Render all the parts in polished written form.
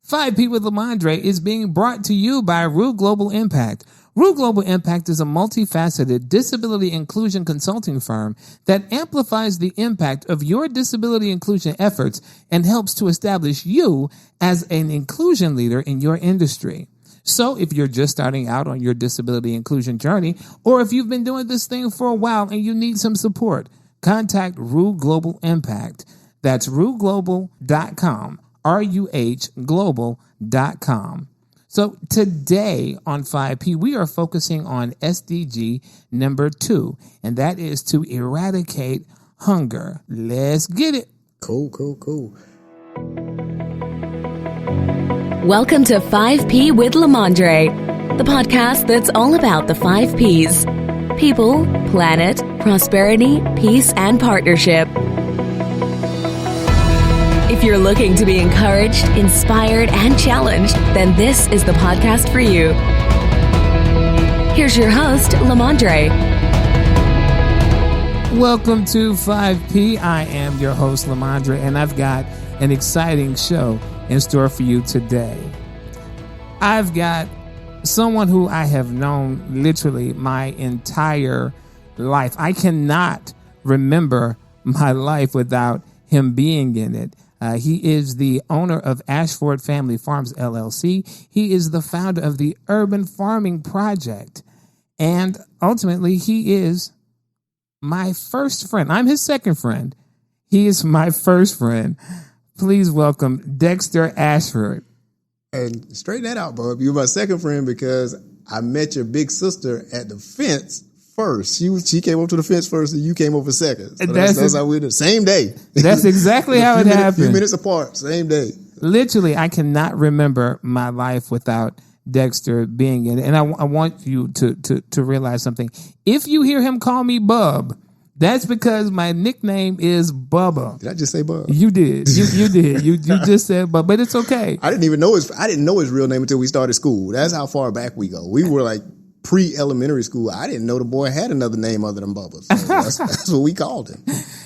5P with Lamondre is being brought to you by Rue Global Impact. Rue Global Impact is a multifaceted disability inclusion consulting firm that amplifies the impact of your disability inclusion efforts and helps to establish you as an inclusion leader in your industry. So if you're just starting out on your disability inclusion journey, or if you've been doing this thing for a while and you need some support, contact Rue Global Impact. That's rueglobal.com, RUHglobal.com. So today on 5P, we are focusing on SDG number 2, and that is to eradicate hunger. Let's get it. Cool. Welcome to 5P with Lamondre, the podcast that's all about the 5 Ps. People, planet, prosperity, peace, and partnership. If you're looking to be encouraged, inspired, and challenged, then this is the podcast for you. Here's your host, Lamondre. Welcome to 5P. I am your host, Lamondre, and I've got an exciting show in store for you today. I've got someone who I have known literally my entire life. I cannot remember my life without him being in it. He is the owner of Ashford Family Farms, LLC. He is the founder of the Urban Farming Project. And ultimately, he is my first friend. I'm his second friend. He is my first friend. Please welcome Dexter Ashford. And straighten that out, bub. You're my second friend because I met your big sister at the fence first. She came up to the fence first and you came over second. So that's how we did the same day. That's exactly how it happened. A few minutes apart, same day. Literally, I cannot remember my life without Dexter being in it. And I want you to realize something. If you hear him call me Bub, that's because my nickname is Bubba. Did I just say Bub? You did. You did. You just said Bub, but it's okay. I didn't know his real name until we started school. That's how far back we go. We were like pre-elementary school. I didn't know the boy had another name other than Bubba. So that's what we called him.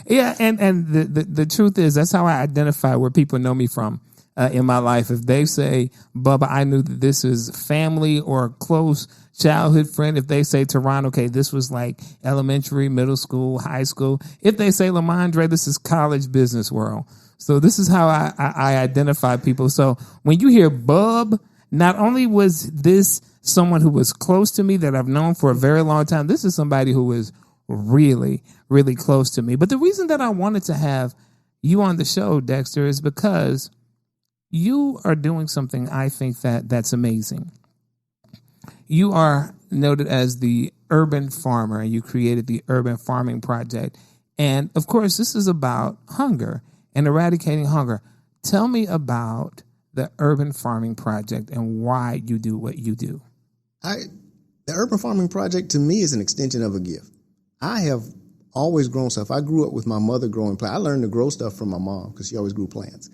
Yeah, and the truth is that's how I identify where people know me from in my life. If they say Bubba, I knew that this is family or close childhood friend. If they say Tehran, okay, this was like elementary, middle school, high school. If they say Lamondre, this is college business world. So this is how I identify people. So when you hear Bub, not only was this someone who was close to me that I've known for a very long time, this is somebody who is really, really close to me. But the reason that I wanted to have you on the show, Dexter, is because you are doing something I think that's amazing. You are noted as the urban farmer, and you created the Urban Farming Project. And, of course, this is about hunger and eradicating hunger. Tell me about the Urban Farming Project and why you do what you do. The Urban Farming Project, to me, is an extension of a gift. I have always grown stuff. I grew up with my mother growing plants. I learned to grow stuff from my mom because she always grew plants.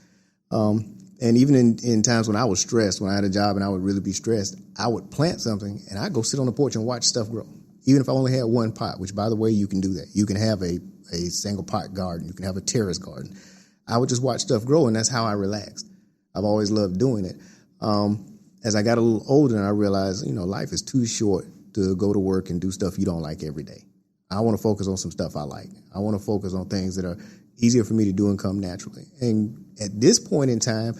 And even in times when I was stressed, when I had a job and I would really be stressed, I would plant something and I'd go sit on the porch and watch stuff grow. Even if I only had one pot, which, by the way, you can do that. You can have a single pot garden. You can have a terrace garden. I would just watch stuff grow, and that's how I relaxed. I've always loved doing it. As I got a little older, and I realized, life is too short to go to work and do stuff you don't like every day. I want to focus on some stuff I like. I want to focus on things that are easier for me to do and come naturally. And at this point in time,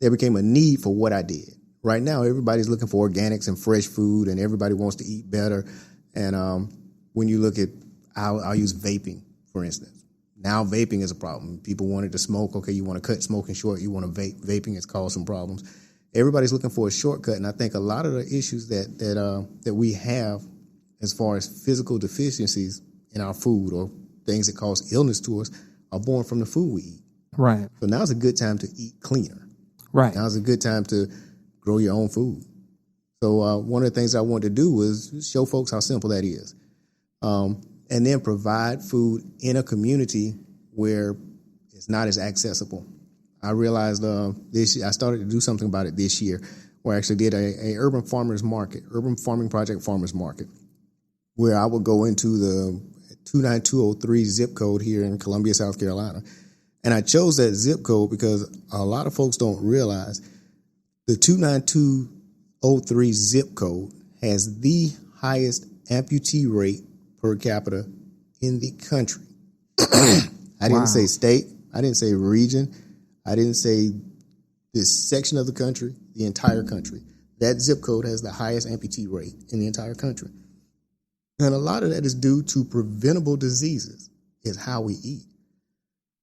there became a need for what I did. Right now, everybody's looking for organics and fresh food, and everybody wants to eat better. And when you look at, I'll use vaping, for instance. Now vaping is a problem. People wanted to smoke. Okay, you want to cut smoking short. You want to vape. Vaping has caused some problems. Everybody's looking for a shortcut, and I think a lot of the issues that we have as far as physical deficiencies in our food or things that cause illness to us are born from the food we eat. Right. So now's a good time to eat cleaner. Right. Now's a good time to grow your own food. So one of the things I wanted to do was show folks how simple that is. And then provide food in a community where it's not as accessible. I realized this year, I started to do something about it this year, where I actually did a urban farmers market, Urban Farming Project farmers market, where I would go into the 29203 zip code here in Columbia, South Carolina. And I chose that zip code because a lot of folks don't realize The 29203 zip code has the highest amputee rate per capita in the country. I didn't say state. I didn't say region. I didn't say this section of the country, the entire country. That zip code has the highest amputee rate in the entire country. And a lot of that is due to preventable diseases, is how we eat.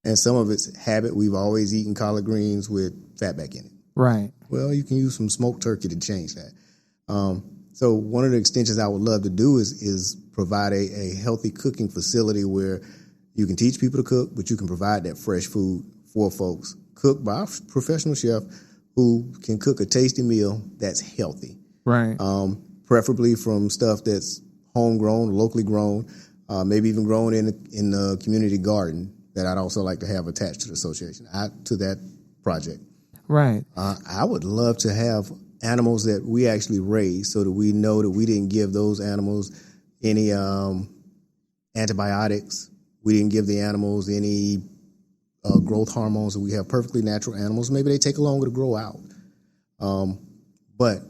And some of it's habit. We've always eaten collard greens with fatback in it. Right. Well, you can use some smoked turkey to change that. So one of the extensions I would love to do is provide a healthy cooking facility where you can teach people to cook, but you can provide that fresh food for folks, cooked by a professional chef who can cook a tasty meal that's healthy. Right. Preferably from stuff that's homegrown, locally grown, maybe even grown in the community garden that I'd also like to have attached to the association, to that project. Right. I would love to have animals that we actually raise so that we know that we didn't give those animals any antibiotics. We didn't give the animals any growth hormones. We have perfectly natural animals. Maybe they take longer to grow out. But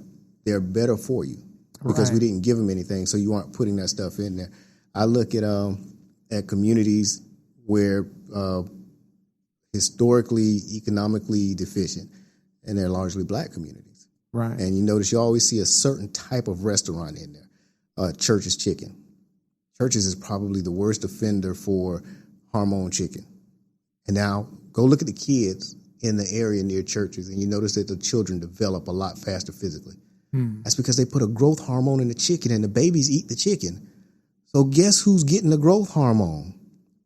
they're better for you because we didn't give them anything, so you aren't putting that stuff in there. I look at communities where historically, economically deficient, and they're largely black communities. Right. And you notice you always see a certain type of restaurant in there. Church's Chicken. Church's is probably the worst offender for hormone chicken. And now go look at the kids in the area near Church's, and you notice that the children develop a lot faster physically. That's because they put a growth hormone in the chicken, and the babies eat the chicken. So guess who's getting the growth hormone?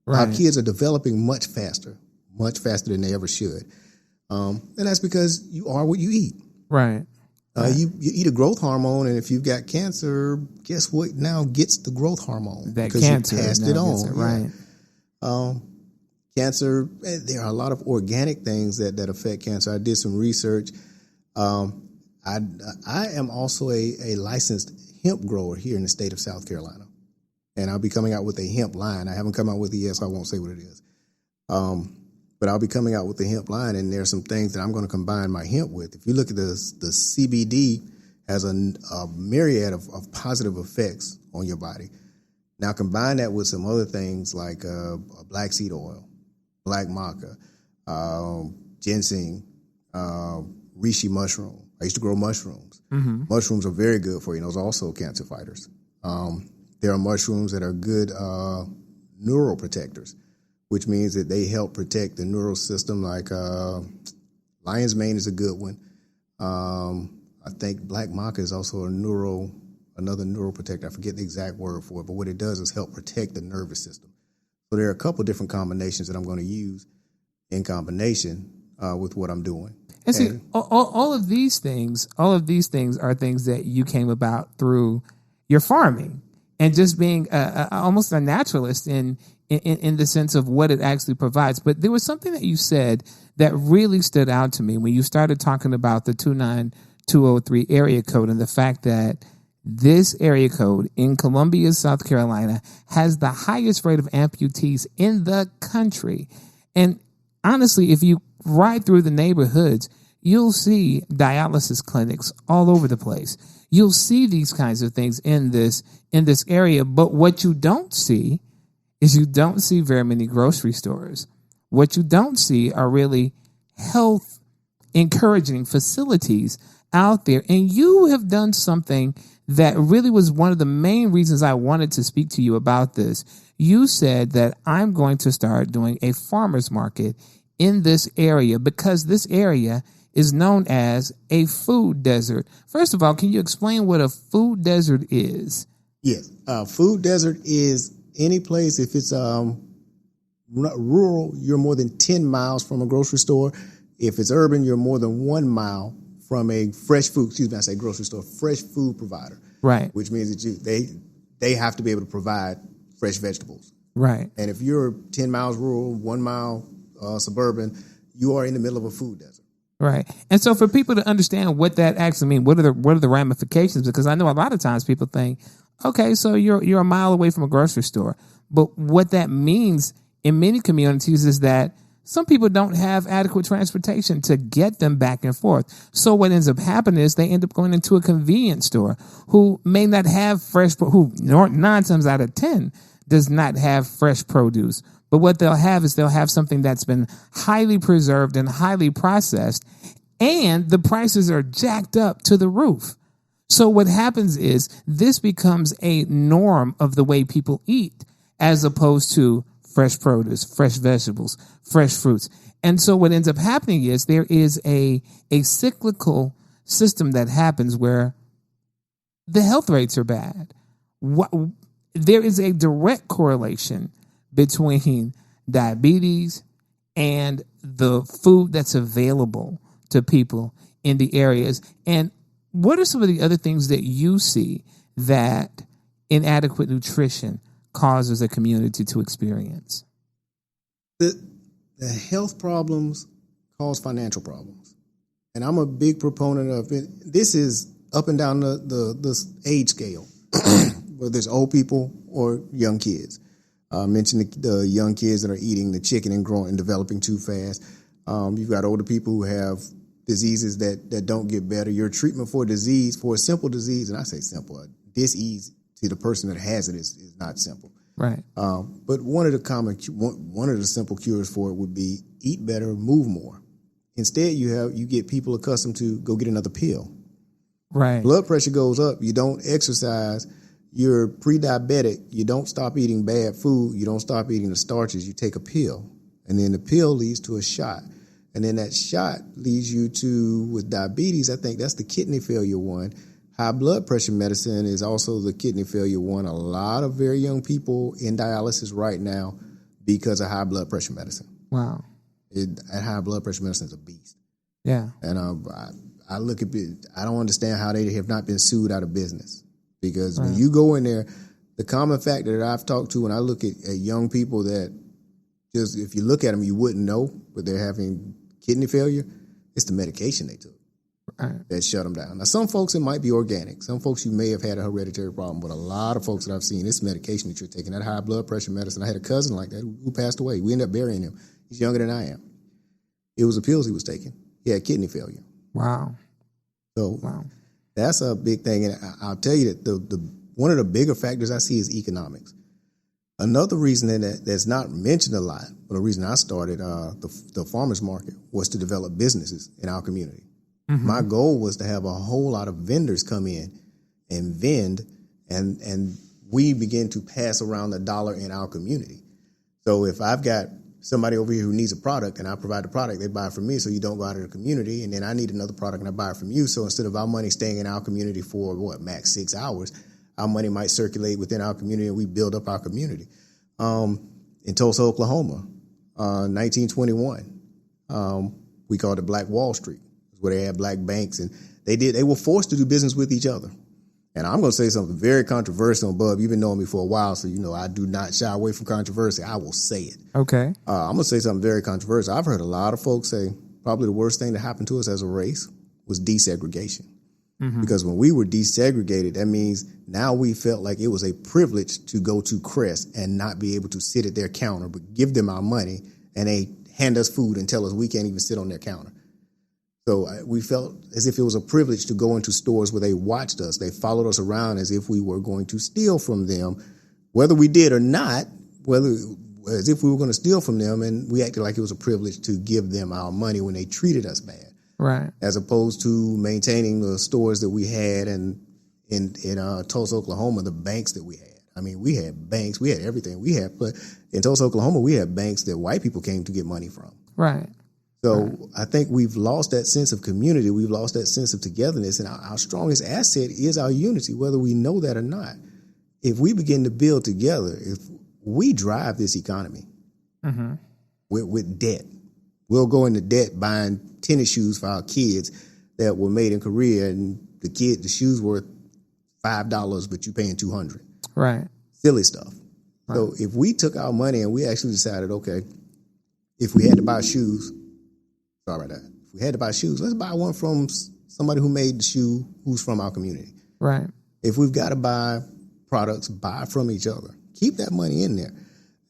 Right. Our kids are developing much faster than they ever should. And that's because you are what you eat. Right. You eat a growth hormone, and if you've got cancer, guess what now gets the growth hormone? That because cancer you passed it on. Right. Cancer, there are a lot of organic things that affect cancer. I did some research. I am also a licensed hemp grower here in the state of South Carolina. And I'll be coming out with a hemp line. I haven't come out with it yet, so I won't say what it is. But I'll be coming out with the hemp line, and there's some things that I'm going to combine my hemp with. If you look at the CBD has a myriad of positive effects on your body. Now combine that with some other things like black seed oil, black maca, ginseng, reishi mushroom. I used to grow mushrooms. Mm-hmm. Mushrooms are very good for you. Those are also cancer fighters. There are mushrooms that are good neural protectors, which means that they help protect the neural system. Like lion's mane is a good one. I think black maca is also another neural protector. I forget the exact word for it, but what it does is help protect the nervous system. So there are a couple of different combinations that I'm going to use in combination with what I'm doing. And see, all of these things are things that you came about through your farming and just being almost a naturalist in the sense of what it actually provides. But there was something that you said that really stood out to me when you started talking about the 29203 area code and the fact that this area code in Columbia, South Carolina, has the highest rate of amputees in the country. And honestly, if you ride through the neighborhoods, you'll see dialysis clinics all over the place. You'll see these kinds of things in this area. But what you don't see is you don't see very many grocery stores. What you don't see are really health encouraging facilities out there. And you have done something that really was one of the main reasons I wanted to speak to you about this. You said that I'm going to start doing a farmer's market in this area because this area is known as a food desert. First of all, can you explain what a food desert is? Yes. Food desert is any place, if it's rural, you're more than 10 miles from a grocery store. If it's urban, you're more than 1 mile from a fresh food provider. Right. Which means that they have to be able to provide fresh vegetables. Right. And if you're 10 miles rural, 1 mile suburban, you are in the middle of a food desert. Right. And so for people to understand what that actually means, what are the ramifications? Because I know a lot of times people think, okay, so you're a mile away from a grocery store. But what that means in many communities is that some people don't have adequate transportation to get them back and forth. So what ends up happening is they end up going into a convenience store who may not have who 9 times out of 10 does not have fresh produce. But what they'll have is they'll have something that's been highly preserved and highly processed, and the prices are jacked up to the roof. So what happens is this becomes a norm of the way people eat, as opposed to fresh produce, fresh vegetables, fresh fruits. And so what ends up happening is there is a cyclical system that happens where the health rates are bad. There is a direct correlation between diabetes and the food that's available to people in the areas. And what are some of the other things that you see that inadequate nutrition causes a community to experience? The health problems cause financial problems. And I'm a big proponent of it. This is up and down the age scale, whether it's old people or young kids. I mentioned the young kids that are eating the chicken and growing and developing too fast. You've got older people who have diseases that don't get better. Your treatment for a simple disease, and I say simple, disease to the person that has it is not simple. Right. But one of the simple cures for it would be eat better, move more. Instead, you get people accustomed to go get another pill. Right. Blood pressure goes up. You don't exercise. You're pre-diabetic. You don't stop eating bad food. You don't stop eating the starches. You take a pill, and then the pill leads to a shot. And then that shot leads you to, with diabetes, I think that's the kidney failure one. High blood pressure medicine is also the kidney failure one. A lot of very young people in dialysis right now because of high blood pressure medicine. Wow. High blood pressure medicine is a beast. Yeah. And I look at it, I don't understand how they have not been sued out of business. Because when you go in there, the common factor that I've talked to when I look at young people that just, if you look at them, you wouldn't know, but they're having kidney failure, it's the medication they took. That shut them down. Now, some folks, it might be organic. Some folks, you may have had a hereditary problem, but a lot of folks that I've seen, it's medication that you're taking, that high blood pressure medicine. I had a cousin like that who passed away. We ended up burying him. He's younger than I am. It was the pills he was taking. He had kidney failure. Wow. So that's a big thing. And I'll tell you that the one of the bigger factors I see is economics. Another reason that's not mentioned a lot, but the reason I started the farmers market was to develop businesses in our community. Mm-hmm. My goal was to have a whole lot of vendors come in and vend, and we begin to pass around the dollar in our community. So if I've got somebody over here who needs a product and I provide the product, they buy it from me, so you don't go out of the community, and then I need another product and I buy it from you. So instead of our money staying in our community for max 6 hours, our money might circulate within our community and we build up our community. In Tulsa, Oklahoma, 1921, we called it Black Wall Street, where they had black banks, and they were forced to do business with each other. And I'm going to say something very controversial, Bub. You've been knowing me for a while, so you know I do not shy away from controversy. I will say it. Okay. I'm going to say something very controversial. I've heard a lot of folks say probably the worst thing that happened to us as a race was desegregation. Mm-hmm. Because when we were desegregated, that means now we felt like it was a privilege to go to Crest and not be able to sit at their counter, but give them our money, and they hand us food and tell us we can't even sit on their counter. So we felt as if it was a privilege to go into stores where they watched us. They followed us around as if we were going to steal from them, whether we did or not, as if we were going to steal from them, and we acted like it was a privilege to give them our money when they treated us bad. Right. As opposed to maintaining the stores that we had in Tulsa, Oklahoma, the banks that we had. I mean, we had banks, we had everything. But in Tulsa, Oklahoma, we had banks that white people came to get money from. Right. So I think we've lost that sense of community. We've lost that sense of togetherness. And our strongest asset is our unity, whether we know that or not. If we begin to build together, if we drive this economy with debt, we'll go into debt buying tennis shoes for our kids that were made in Korea, and the shoes worth $5, but you paying $200. Right. Silly stuff. Right. So if we took our money and we actually decided, okay, if we had to buy shoes, if we had to buy shoes, let's buy one from somebody who made the shoe who's from our community. Right. If we've got to buy products, buy from each other. Keep that money in there.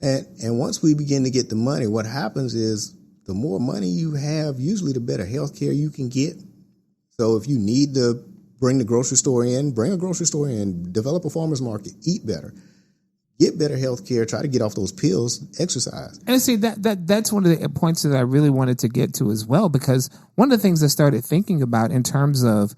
And once we begin to get the money, what happens is the more money you have, usually the better health care you can get. So if you need to bring the grocery store in, bring a grocery store in, develop a farmer's market, eat better, get better health care, try to get off those pills, exercise. And see, that's one of the points that I really wanted to get to as well, because one of the things I started thinking about in terms of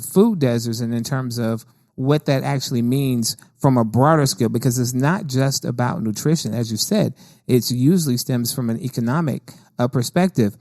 food deserts and in terms of what that actually means from a broader scale, because it's not just about nutrition. As you said, it usually stems from an economic perspective.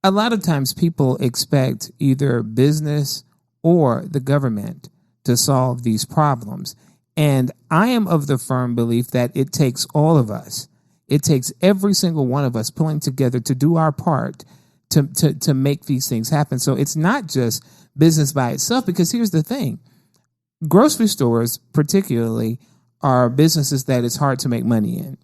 A lot of times people expect either business or the government to solve these problems. And I am of the firm belief that it takes all of us. It takes every single one of us pulling together to do our part to make these things happen. So it's not just business by itself, because here's the thing. Grocery stores, particularly, are businesses that it's hard to make money in,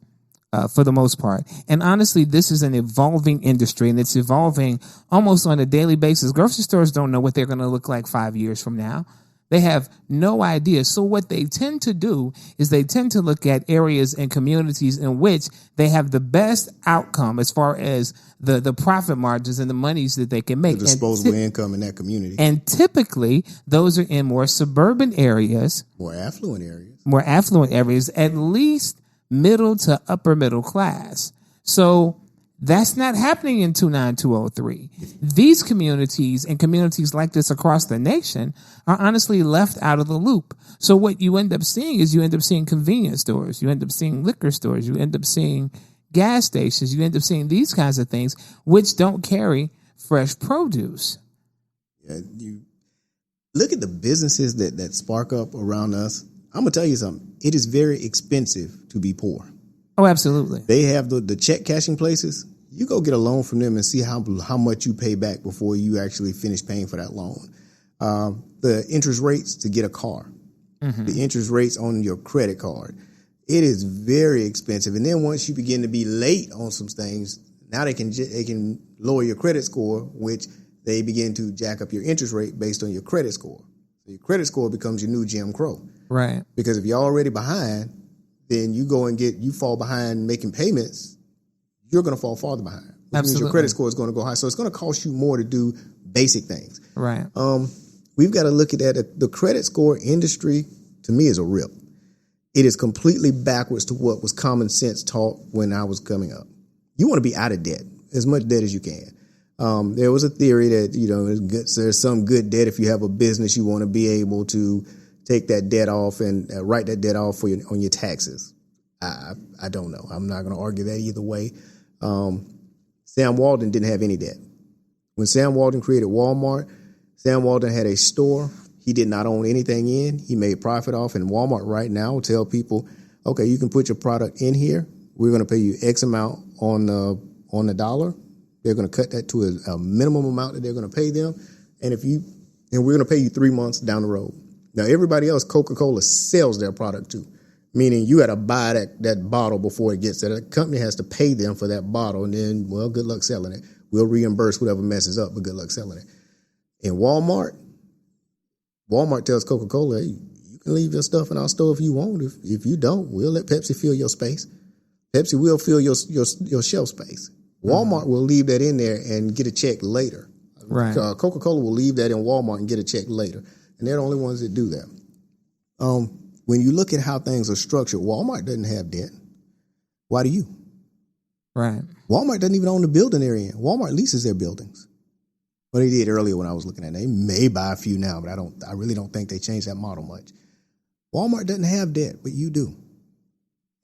for the most part. And honestly, this is an evolving industry, and it's evolving almost on a daily basis. Grocery stores don't know what they're going to look like 5 years from now. They have no idea. So what they tend to do is they tend to look at areas and communities in which they have the best outcome as far as the profit margins and the monies that they can make. The disposable income in that community. And typically, those are in more suburban areas. More affluent areas. At least middle to upper middle class. So that's not happening in 29203. These communities and communities like this across the nation are honestly left out of the loop. So what you end up seeing is you end up seeing convenience stores, you end up seeing liquor stores, you end up seeing gas stations, you end up seeing these kinds of things which don't carry fresh produce. Yeah, you look at the businesses that spark up around us. I'm going to tell you something. It is very expensive to be poor. Oh, absolutely. They have the check cashing places. You go get a loan from them and see how much you pay back before you actually finish paying for that loan. The interest rates to get a car, the interest rates on your credit card, it is very expensive. And then once you begin to be late on some things, now they can lower your credit score, which they begin to jack up your interest rate based on your credit score. So your credit score becomes your new Jim Crow. Right. Because if you're already behind, then you fall behind making payments, you're going to fall farther behind. Which Absolutely. means your credit score is going to go high. So it's going to cost you more to do basic things. Right. We've got to look at that. The credit score industry, to me, is a rip. It is completely backwards to what was common sense taught when I was coming up. You want to be out of debt, as much debt as you can. There was a theory that, there's some good debt. If you have a business, you want to be able to take that debt off and write that debt off on your taxes. I don't know. I'm not going to argue that either way. Sam Walton didn't have any debt. When Sam Walton created Walmart, Sam Walton had a store. He did not own anything in. He made profit off. And Walmart right now will tell people, okay, you can put your product in here. We're going to pay you X amount on the dollar. They're going to cut that to a minimum amount that they're going to pay them. And we're going to pay you 3 months down the road. Now, everybody else, Coca-Cola sells their product too, meaning you got to buy that bottle before it gets there. The company has to pay them for that bottle, and then, well, good luck selling it. We'll reimburse whatever messes up, but good luck selling it. In Walmart tells Coca-Cola, hey, you can leave your stuff in our store if you want. If you don't, we'll let Pepsi fill your space. Pepsi will fill your shelf space. Walmart will leave that in there and get a check later. Right. Coca-Cola will leave that in Walmart and get a check later. And they're the only ones that do that. When you look at how things are structured, Walmart doesn't have debt. Why do you? Right. Walmart doesn't even own the building they're in. Walmart leases their buildings. Well, they did earlier when I was looking at it. They may buy a few now, but I really don't think they changed that model much. Walmart doesn't have debt, but you do.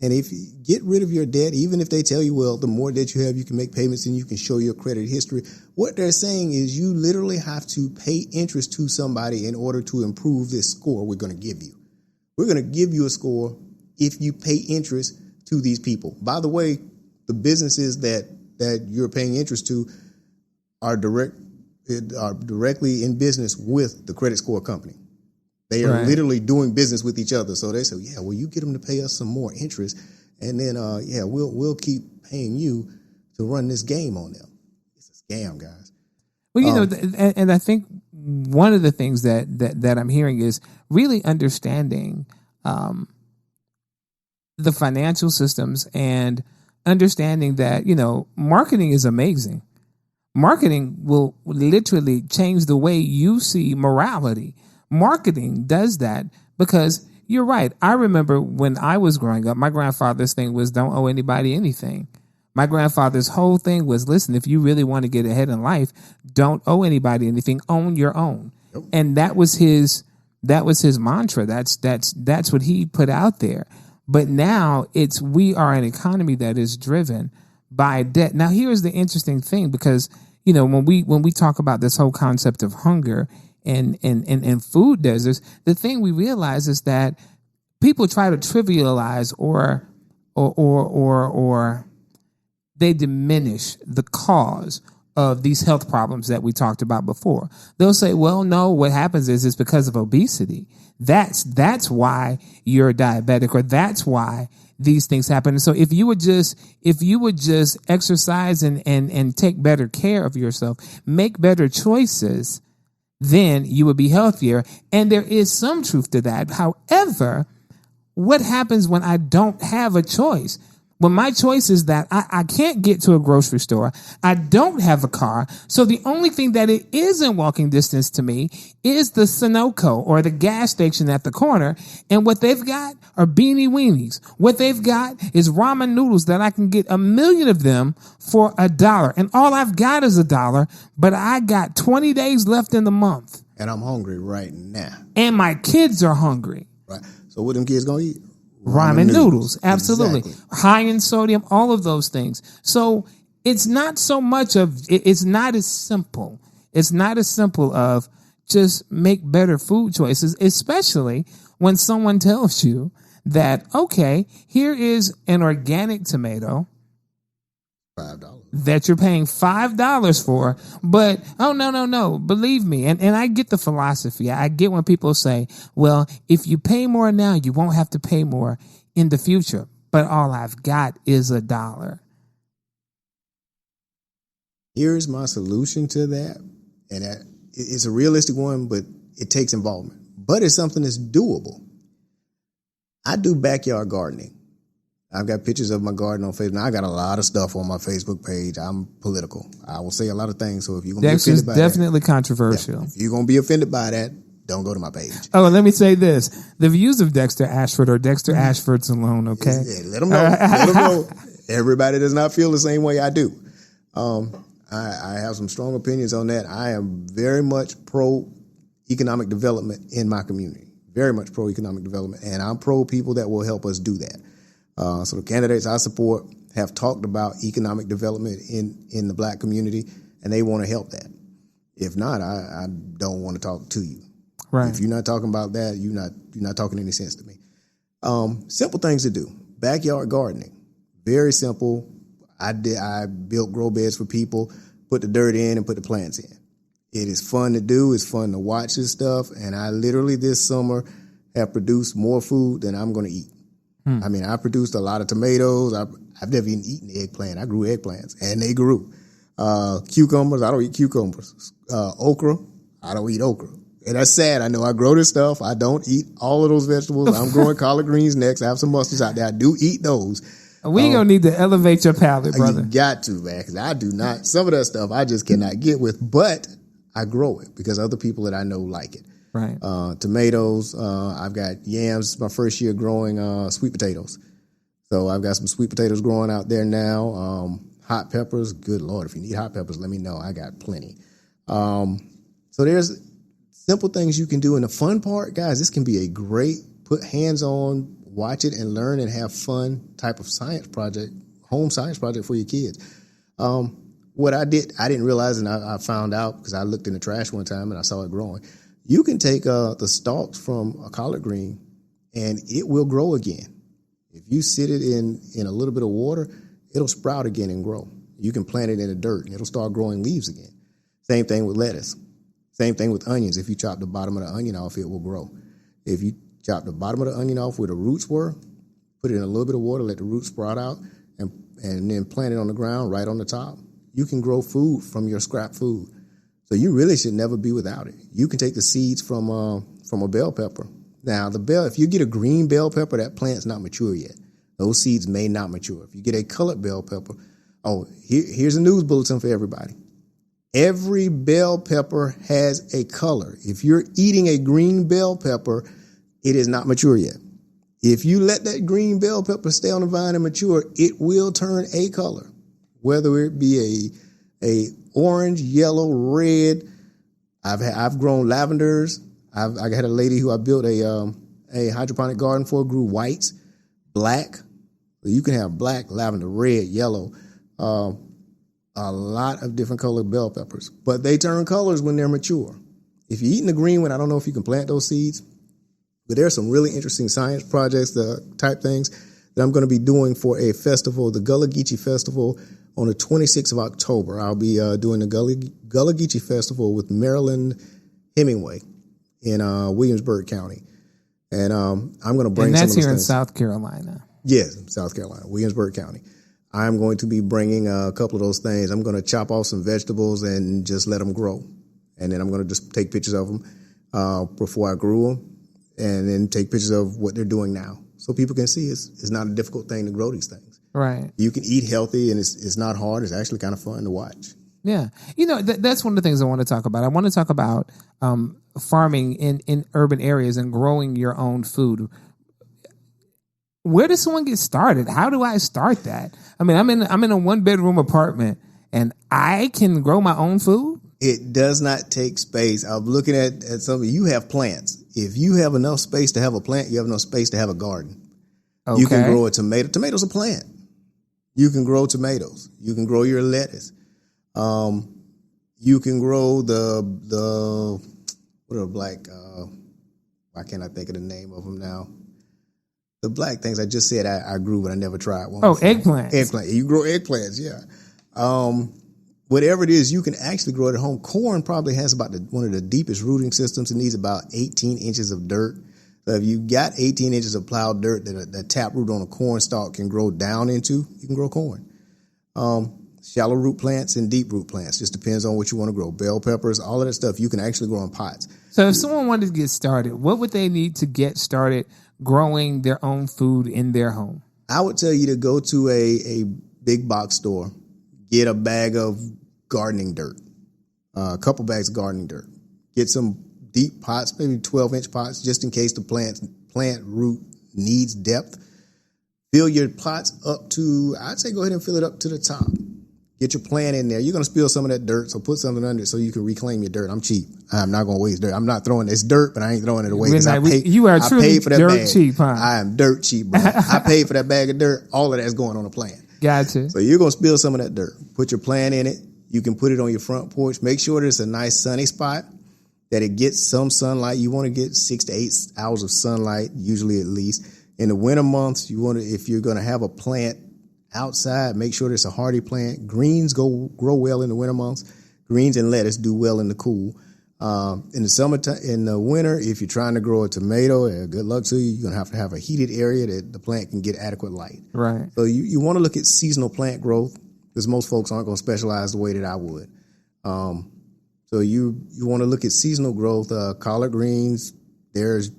And if you get rid of your debt, even if they tell you, well, the more debt you have, you can make payments and you can show your credit history. What they're saying is you literally have to pay interest to somebody in order to improve this score we're going to give you. We're going to give you a score if you pay interest to these people. By the way, the businesses that you're paying interest to are directly in business with the credit score company. They are literally doing business with each other. So they say, yeah, well, you get them to pay us some more interest. And then, we'll keep paying you to run this game on them. It's a scam, guys. Well, and I think one of the things that I'm hearing is really understanding the financial systems and understanding that, marketing is amazing. Marketing will literally change the way you see morality. Marketing does that because you're right. I remember when I was growing up, my grandfather's thing was don't owe anybody anything. My grandfather's whole thing was, listen, if you really want to get ahead in life, don't owe anybody anything. Own your own. Yep. And that was his mantra. That's what he put out there. But now we are an economy that is driven by debt. Now, here's the interesting thing, because, when we talk about this whole concept of hunger and food deserts, the thing we realize is that people try to trivialize or they diminish the cause of these health problems that we talked about before. They'll say, well, no, what happens is it's because of obesity. That's why you're diabetic, or that's why these things happen. And so if you would just exercise and take better care of yourself, make better choices, then you would be healthier. And there is some truth to that. However, what happens when I don't have a choice? When my choice is that I can't get to a grocery store, I don't have a car, so the only thing that it is in walking distance to me is the Sunoco or the gas station at the corner, and what they've got are beanie weenies. What they've got is ramen noodles that I can get 1,000,000 of them for $1, and all I've got is $1, but I got 20 days left in the month. And I'm hungry right now. And my kids are hungry. Right. So what them kids gonna eat? Ramen noodles. Absolutely. Exactly. High in sodium, all of those things. So it's not so much it's not as simple. It's not as simple of just make better food choices, especially when someone tells you that, okay, here is an organic tomato. $5. That you're paying $5 for, but no. Believe me, and I get the philosophy. I get when people say, well, if you pay more now, you won't have to pay more in the future. But all I've got is $1. Here's my solution to that, and it's a realistic one, but it takes involvement. But it's something that's doable. I do backyard gardening. I've got pictures of my garden on Facebook. Now, I got a lot of stuff on my Facebook page. I'm political. I will say a lot of things. So if you're going to be offended by definitely controversial. If you're going to be offended by that, don't go to my page. Oh, and let me say this. The views of Dexter Ashford are Dexter Ashford's alone, okay? Yeah, let them know. Let them know. Everybody does not feel the same way I do. I have some strong opinions on that. I am very much pro-economic development in my community. Very much pro-economic development. And I'm pro people that will help us do that. So the candidates I support have talked about economic development in the black community, and they want to help that. If not, I don't want to talk to you. Right. If you're not talking about that, you're not talking any sense to me. Simple things to do. Backyard gardening. Very simple. I built grow beds for people, put the dirt in and put the plants in. It is fun to do. It's fun to watch this stuff. And I literally this summer have produced more food than I'm going to eat. I mean, I produced a lot of tomatoes. I've never even eaten eggplant. I grew eggplants, and they grew. Cucumbers, I don't eat cucumbers. Okra, I don't eat okra. And that's sad. I know I grow this stuff. I don't eat all of those vegetables. I'm growing collard greens next. I have some mustards out there. I do eat those. We gonna need to elevate your palate, brother. You got to, man, because I do not. Some of that stuff I just cannot get with, but I grow it because other people that I know like it. Right. Tomatoes. I've got yams. It's my first year growing sweet potatoes. So I've got some sweet potatoes growing out there now. Hot peppers. Good Lord. If you need hot peppers, let me know. I got plenty. So there's simple things you can do. And the fun part, guys, this can be a great put hands on, watch it and learn and have fun type of science project, home science project for your kids. What I didn't realize, and I found out because I looked in the trash one time and I saw it growing. You can take the stalks from a collard green and it will grow again. If you sit it in a little bit of water, it'll sprout again and grow. You can plant it in the dirt and it'll start growing leaves again. Same thing with lettuce. Same thing with onions. If you chop the bottom of the onion off, it will grow. If you chop the bottom of the onion off where the roots were, put it in a little bit of water, let the roots sprout out, and then plant it on the ground right on the top, you can grow food from your scrap food. So you really should never be without it. You can take the seeds from a bell pepper. Now, if you get a green bell pepper, that plant's not mature yet. those seeds may not mature. If you get a colored bell pepper, here's a news bulletin for everybody. Every bell pepper has a color. If you're eating a green bell pepper, it is not mature yet. If you let that green bell pepper stay on the vine and mature, it will turn a color, whether it be a orange, yellow, red. I've grown lavenders. I had a lady who I built a hydroponic garden for, grew whites, black. You can have black, lavender, red, yellow, a lot of different colored bell peppers, but they turn colors when they're mature. If you're eating the green one, I don't know if you can plant those seeds, but there are some really interesting science projects, type things that I'm going to be doing for a festival, the Gullah Geechee Festival on the 26th of October. I'll be doing the Gullah Geechee Festival with Marilyn Hemingway in Williamsburg County. And I'm going to bring some of those things. And that's here in South Carolina. Yes, South Carolina, Williamsburg County. I'm going to be bringing a couple of those things. I'm going to chop off some vegetables and just let them grow. And then I'm going to just take pictures of them before I grew them, and then take pictures of what they're doing now, so people can see it's not a difficult thing to grow these things. Right. You can eat healthy, and it's not hard. It's actually kind of fun to watch. Yeah. That's one of the things I want to talk about. I want to talk about farming in urban areas and growing your own food. Where does someone get started? How do I start that? I mean, I'm in a 1-bedroom apartment and I can grow my own food. It does not take space. I'm looking at some. You have plants. If you have enough space to have a plant, you have enough space to have a garden. Okay. You can grow a tomato. Tomatoes a plant. You can grow tomatoes. You can grow your lettuce. You can grow the what are black? Why can't I think of the name of them now? The black things I just said I grew, but I never tried one. Oh, eggplants. Eggplant. You grow eggplants, yeah. Whatever it is, you can actually grow it at home. Corn probably has about one of the deepest rooting systems. It needs about 18 inches of dirt. So if you got 18 inches of plowed dirt that a taproot on a corn stalk can grow down into, you can grow corn. Shallow root plants and deep root plants. Just depends on what you want to grow. Bell peppers, all of that stuff, you can actually grow in pots. So if someone wanted to get started, what would they need to get started growing their own food in their home? I would tell you to go to a big box store, get a bag of gardening dirt, a couple bags of gardening dirt. Get some deep pots, maybe 12-inch pots, just in case the plant root needs depth. Fill your pots up to, I'd say go ahead and fill it up to the top. Get your plant in there. You're going to spill some of that dirt, so put something under it so you can reclaim your dirt. I'm cheap. I'm not going to waste dirt. I'm not throwing this dirt, but I ain't throwing it away. You are truly dirt cheap, huh? I am dirt cheap, bro. I paid for that bag of dirt. All of that's going on a plant. Gotcha. So you're going to spill some of that dirt. Put your plant in it. You can put it on your front porch. Make sure there's a nice sunny spot, that it gets some sunlight. You want to get 6 to 8 hours of sunlight, usually at least. In the winter months, if you're going to have a plant outside, make sure it's a hardy plant. Greens grow well in the winter months. Greens and lettuce do well in the cool. In the summertime, in the winter, if you're trying to grow a tomato, good luck to you. You're going to have a heated area that the plant can get adequate light. Right. So you want to look at seasonal plant growth, because most folks aren't going to specialize the way that I would. So you want to look at seasonal growth. Collard greens, there's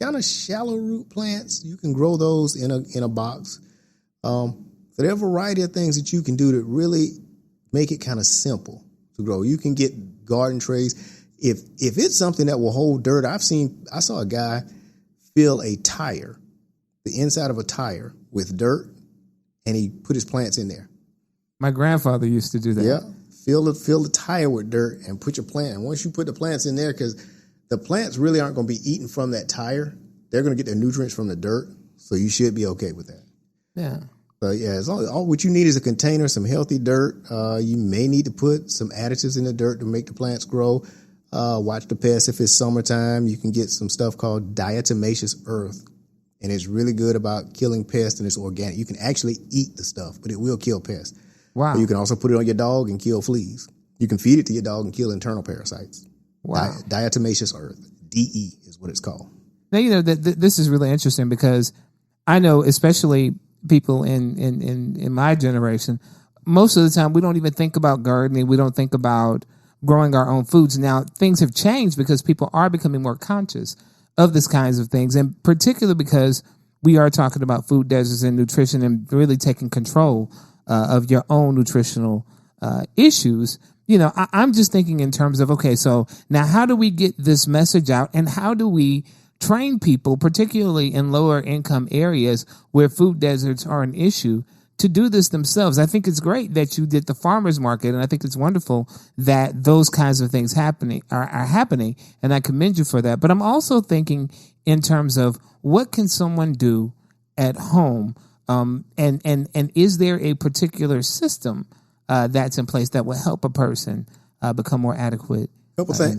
kind of shallow root plants. You can grow those in a box. So there are a variety of things that you can do to really make it kind of simple to grow. You can get garden trays. If it's something that will hold dirt, I saw a guy fill a tire, the inside of a tire, with dirt, and he put his plants in there. My grandfather used to do that. Yeah. Fill the tire with dirt and put your plant. And once you put the plants in there, because the plants really aren't going to be eaten from that tire, they're going to get their nutrients from the dirt. So you should be okay with that. Yeah. But yeah, all what you need is a container, some healthy dirt. You may need to put some additives in the dirt to make the plants grow. Watch the pests. If it's summertime, you can get some stuff called diatomaceous earth. And it's really good about killing pests, and it's organic. You can actually eat the stuff, but it will kill pests. Wow. But you can also put it on your dog and kill fleas. You can feed it to your dog and kill internal parasites. Wow. Diatomaceous earth. DE is what it's called. Now, this is really interesting, because I know, especially people in my generation, most of the time we don't even think about gardening. We don't think about growing our own foods. Now, things have changed because people are becoming more conscious of these kinds of things, and particularly because we are talking about food deserts and nutrition and really taking control of your own nutritional issues. I'm just thinking in terms of, okay, so now how do we get this message out, and how do we train people, particularly in lower income areas where food deserts are an issue, to do this themselves? I think it's great that you did the farmers market, and I think it's wonderful that those kinds of things are happening, and I commend you for that. But I'm also thinking in terms of what can someone do at home, and is there a particular system that's in place that will help a person become more adequate? Couple things.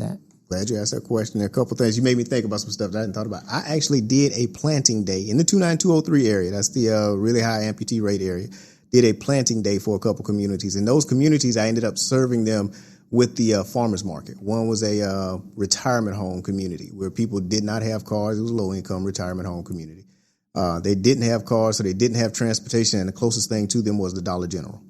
Glad you asked that question. A couple things. You made me think about some stuff that I hadn't thought about. I actually did a planting day in the 29203 area. That's the really high amputee rate area. Did a planting day for a couple communities. In those communities, I ended up serving them with the farmers market. One was a retirement home community where people did not have cars. It was a low-income retirement home community. They didn't have cars, so they didn't have transportation, and the closest thing to them was the Dollar General.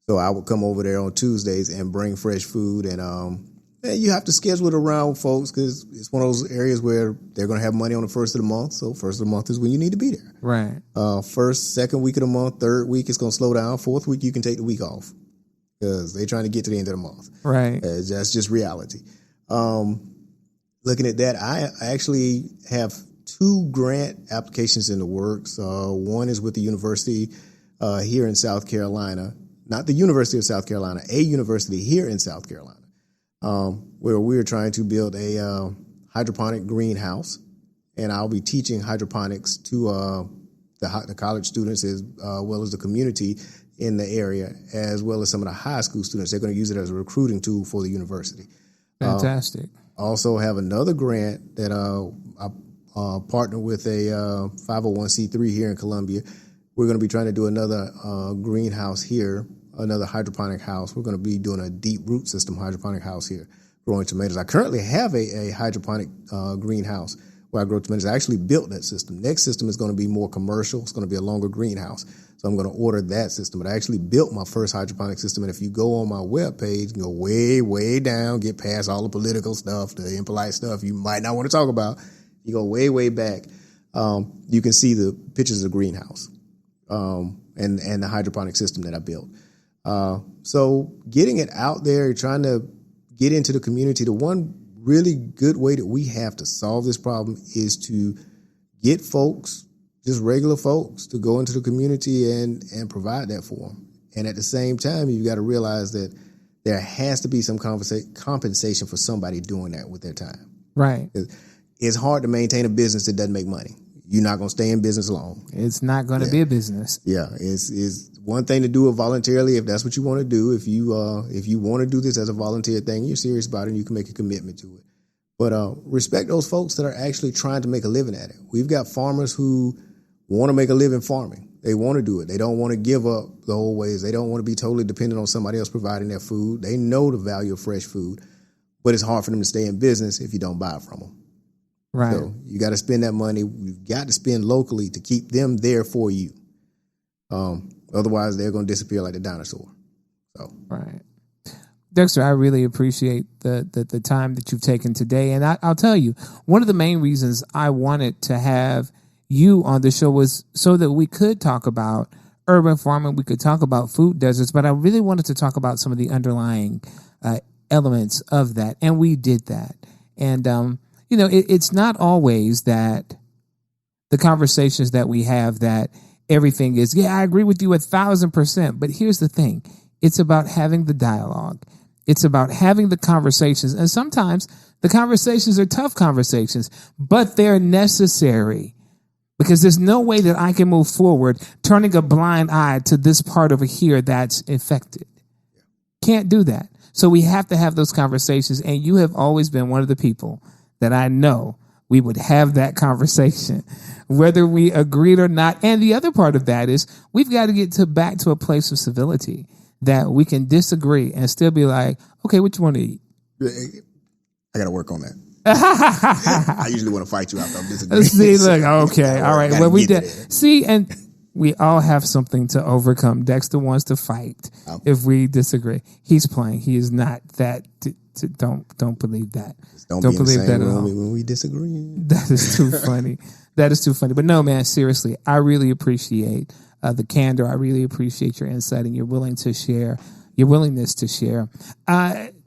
So I would come over there on Tuesdays and bring fresh food, and you have to schedule it around folks because it's one of those areas where they're going to have money on the first of the month. So first of the month is when you need to be there. Right. First, second week of the month, third week it's going to slow down. Fourth week you can take the week off because they're trying to get to the end of the month. Right. That's just reality. Looking at that, I actually have 2 grant applications in the works. One is with the university here in South Carolina. Not the University of South Carolina, a university here in South Carolina, where we're trying to build a hydroponic greenhouse, and I'll be teaching hydroponics to the college students as well as the community in the area, as well as some of the high school students. They're going to use it as a recruiting tool for the university. Fantastic. Also have another grant that I partner with a 501c3 here in Columbia. We're going to be trying to do another greenhouse here, another hydroponic house. We're going to be doing a deep root system hydroponic house here, growing tomatoes. I currently have a hydroponic greenhouse where I grow tomatoes. I actually built that system. Next system is going to be more commercial. It's going to be a longer greenhouse. So I'm going to order that system. But I actually built my first hydroponic system. And if you go on my webpage, go way, way down, get past all the political stuff, the impolite stuff you might not want to talk about. You go way, way back. You can see the pictures of the greenhouse. And the hydroponic system that I built. So getting it out there, trying to get into the community, the one really good way that we have to solve this problem is to get folks, just regular folks, to go into the community and provide that for them. And at the same time, you've got to realize that there has to be some compensation for somebody doing that with their time. Right. It's hard to maintain a business that doesn't make money. You're not going to stay in business long. It's not going to be a business. Yeah, it's one thing to do it voluntarily if that's what you want to do. If you want to do this as a volunteer thing, you're serious about it, and you can make a commitment to it. But respect those folks that are actually trying to make a living at it. We've got farmers who want to make a living farming. They want to do it. They don't want to give up the old ways. They don't want to be totally dependent on somebody else providing their food. They know the value of fresh food, but it's hard for them to stay in business if you don't buy from them. Right. So you got to spend that money. You've got to spend locally to keep them there for you. Otherwise, they're going to disappear like the dinosaur. So right. Dexter, I really appreciate the time that you've taken today. And I'll tell you, one of the main reasons I wanted to have you on the show was so that we could talk about urban farming, we could talk about food deserts, but I really wanted to talk about some of the underlying elements of that. And we did that. And, it's not always that the conversations that we have that everything is, I agree with you 1,000%. But here's the thing. It's about having the dialogue. It's about having the conversations. And sometimes the conversations are tough conversations, but they're necessary because there's no way that I can move forward turning a blind eye to this part over here that's infected. Can't do that. So we have to have those conversations. And you have always been one of the people that I know we would have that conversation, whether we agreed or not. And the other part of that is we've got to get back to a place of civility that we can disagree and still be like, okay, what you want to eat? I got to work on that. I usually want to fight you after I'm disagreeing. See, look, okay, all right. Well, we did. See, and we all have something to overcome. Dexter wants to fight if we disagree. He's playing. He is not that Don't believe that. Don't be believe that at all. when we disagree. That is too funny. That is too funny. But no, man, seriously, I really appreciate the candor. I really appreciate your insight and your willingness to share.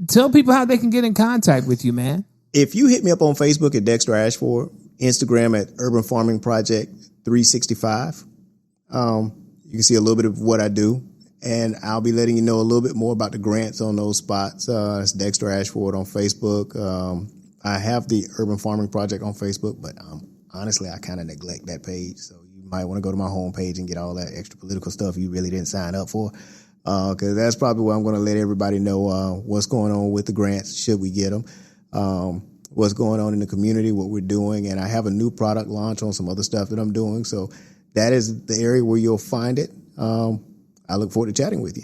Tell people how they can get in contact with you, man. If you hit me up on Facebook at Dexter Ashford, Instagram at Urban Farming Project 365, you can see a little bit of what I do. And I'll be letting you know a little bit more about the grants on those spots. It's Dexter Ashford on Facebook. I have the Urban Farming Project on Facebook, but honestly, I kind of neglect that page. So you might want to go to my homepage and get all that extra political stuff you really didn't sign up for. Because that's probably where I'm going to let everybody know what's going on with the grants, should we get them, what's going on in the community, what we're doing. And I have a new product launch on some other stuff that I'm doing. So that is the area where you'll find it. I look forward to chatting with you.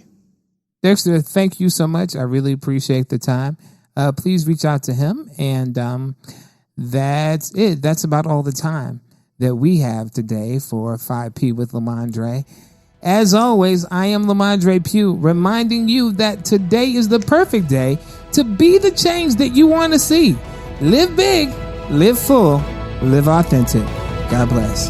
Dexter, thank you so much. I really appreciate the time. Please reach out to him. And that's it. That's about all the time that we have today for 5P with Lamondre. As always, I am Lamondre Pugh, reminding you that today is the perfect day to be the change that you want to see. Live big, live full, live authentic. God bless.